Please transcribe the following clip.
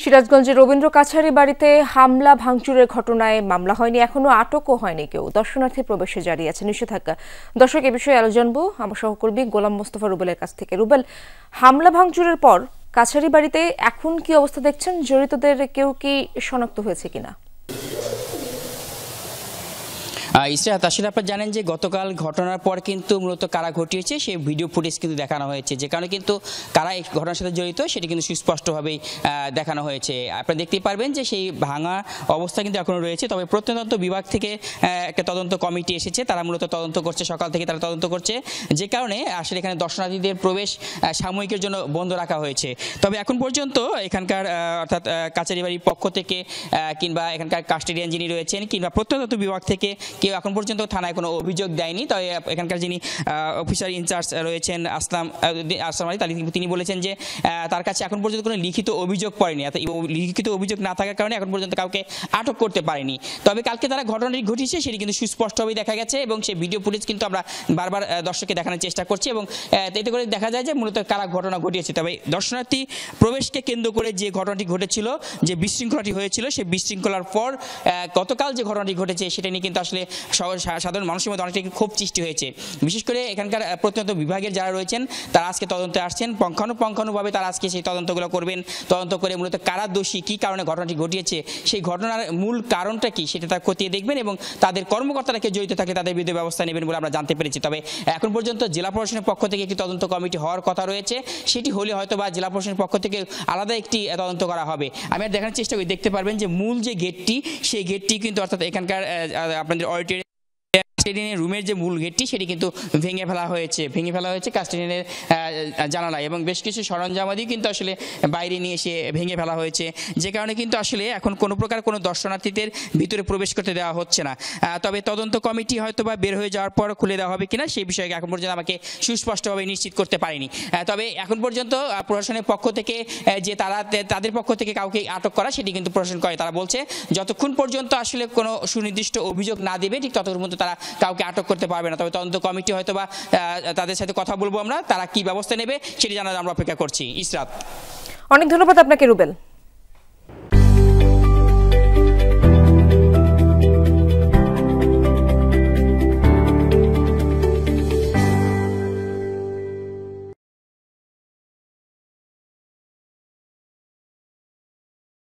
সিরাজগঞ্জের রবীন্দ্র কাছারি বাড়িতে হামলা ভাঙচুরের ঘটনায় মামলা হয়নি, এখনো আটকও হয়নি কেউ। দর্শনার্থী প্রবেশে জারি আছে নিষেধাজ্ঞা। দর্শক, এ বিষয়ে আলো জানবো আমার সহকর্মী গোলাম মোস্তফা রুবেলের কাছ থেকে। রুবেল, হামলা ভাঙচুরের পর কাছারি বাড়িতে এখন কি অবস্থা দেখছেন? জড়িতদের কেউ কি শনাক্ত হয়েছে কিনা? ইসরাত, আসলে আপনারা জানেন যে গতকাল ঘটনার পর কিন্তু মূলত কারা ঘটিয়েছে সেই ভিডিও ফুটেজ কিন্তু দেখানো হয়েছে, যে কারণে কিন্তু কারা এই ঘটনার সাথে জড়িত সেটি কিন্তু সুস্পষ্টভাবেই দেখানো হয়েছে। আপনারা দেখতেই পারবেন যে সেই ভাঙা অবস্থা কিন্তু এখনো রয়েছে। তবে প্রত্নতত্ত্ব বিভাগ থেকে একটা তদন্ত কমিটি এসেছে, তারা মূলত তদন্ত করছে, সকাল থেকে তারা তদন্ত করছে, যে কারণে আসলে এখানে দর্শনার্থীদের প্রবেশ সাময়িকের জন্য বন্ধ রাখা হয়েছে। তবে এখন পর্যন্ত এখানকার অর্থাৎ কাছারি বাড়ির পক্ষ থেকে কিংবা এখানকার কাস্টোডিয়ান যিনি রয়েছেন কিংবা প্রত্নতত্ত্ব বিভাগ থেকে কেউ এখন পর্যন্ত থানায় কোনো অভিযোগ দেয়নি। তবে এখানকার যিনি অফিসার ইনচার্জ রয়েছেন আসলাম আলী, তিনি বলেছেন যে তার কাছে এখন পর্যন্ত কোনো লিখিত অভিযোগ পড়েনি। লিখিত অভিযোগ না থাকার কারণে এখন পর্যন্ত কাউকে আটক করতে পারেনি। তবে কালকে তারা ঘটনাটি ঘটিয়েছে সেটি কিন্তু সুস্পষ্টভাবেই দেখা গেছে এবং সেই ভিডিও ফুটেজ কিন্তু আমরা বারবার দর্শককে দেখানোর চেষ্টা করছি এবং এতে করে দেখা যায় যে মূলত কারা ঘটনা ঘটিয়েছে। তবে দর্শনার্থী প্রবেশকে কেন্দ্র করে যে ঘটনাটি ঘটেছিল, যে বিশৃঙ্খলাটি হয়েছিল, সেই বিশৃঙ্খলার পর গতকাল যে ঘটনাটি ঘটেছে সেটা নিয়ে কিন্তু আসলে সাধারণ মানুষের মধ্যে অনেকটা ক্ষোভ সৃষ্টি হয়েছে। বিশেষ করে এখানকার প্রত্যন্ত বিভাগের যারা রয়েছেন তারা আজকে তদন্তে আসছেন, পঙ্খানুপুঙ্খানুভাবে তারা আজকে সেই তদন্তগুলো করবেন। তদন্ত করে মূলত কারা দোষী, কী কারণে ঘটনাটি ঘটিয়েছে, সেই ঘটনার মূল কারণটা কি সেটা তারা খতিয়ে দেখবেন এবং তাদের কর্মকর্তারা কেউ জড়িত থাকলে তাদের বিরুদ্ধে ব্যবস্থা নেবেন বলে আমরা জানতে পেরেছি। তবে এখন পর্যন্ত জেলা প্রশাসনের পক্ষ থেকে একটি তদন্ত কমিটি হওয়ার কথা রয়েছে, সেটি হলে হয়তো বা জেলা প্রশাসনের পক্ষ থেকে আলাদা একটি তদন্ত করা হবে। আমি আর দেখানোর চেষ্টা করি, দেখতে পারবেন যে মূল যে গেটটি, সেই গেটটি কিন্তু অর্থাৎ এখানকার আপনাদের অডিটোরিয়াম কাস্টোডিয়ানের রুমের যে মূল গেটটি সেটি কিন্তু ভেঙে ফেলা হয়েছে কাস্টোডিয়ানের জানালায় এবং বেশ কিছু সরঞ্জামাদি কিন্তু আসলে বাইরে নিয়ে এসে ভেঙে ফেলা হয়েছে, যে কারণে কিন্তু আসলে এখন কোনো প্রকার কোনো দর্শনার্থীদের ভিতরে প্রবেশ করতে দেওয়া হচ্ছে না। তবে তদন্ত কমিটি হয়তো বা বের হয়ে যাওয়ার পর খুলে দেওয়া হবে কিনা সেই বিষয়ে এখন পর্যন্ত আমাকে সুস্পষ্টভাবে নিশ্চিত করতে পারিনি। তবে এখন পর্যন্ত প্রশাসনের পক্ষ থেকে যে তাদের পক্ষ থেকে কাউকে আটক করা সেটি কিন্তু প্রশাসন করে। তারা বলছে যতক্ষণ পর্যন্ত আসলে কোনো সুনির্দিষ্ট অভিযোগ না দেবে ঠিক ততক্ষণ পর্যন্ত তারা কাউকে আটক করতে পারবে না। তবে তদন্ত কমিটি হয়তো বা তাদের সাথে কথা বলবো আমরা, তারা কি ব্যবস্থা নেবে সেটি জানার আমরা অপেক্ষা করছি। ইসরাত, অনেক ধন্যবাদ আপনাকে রুবেল।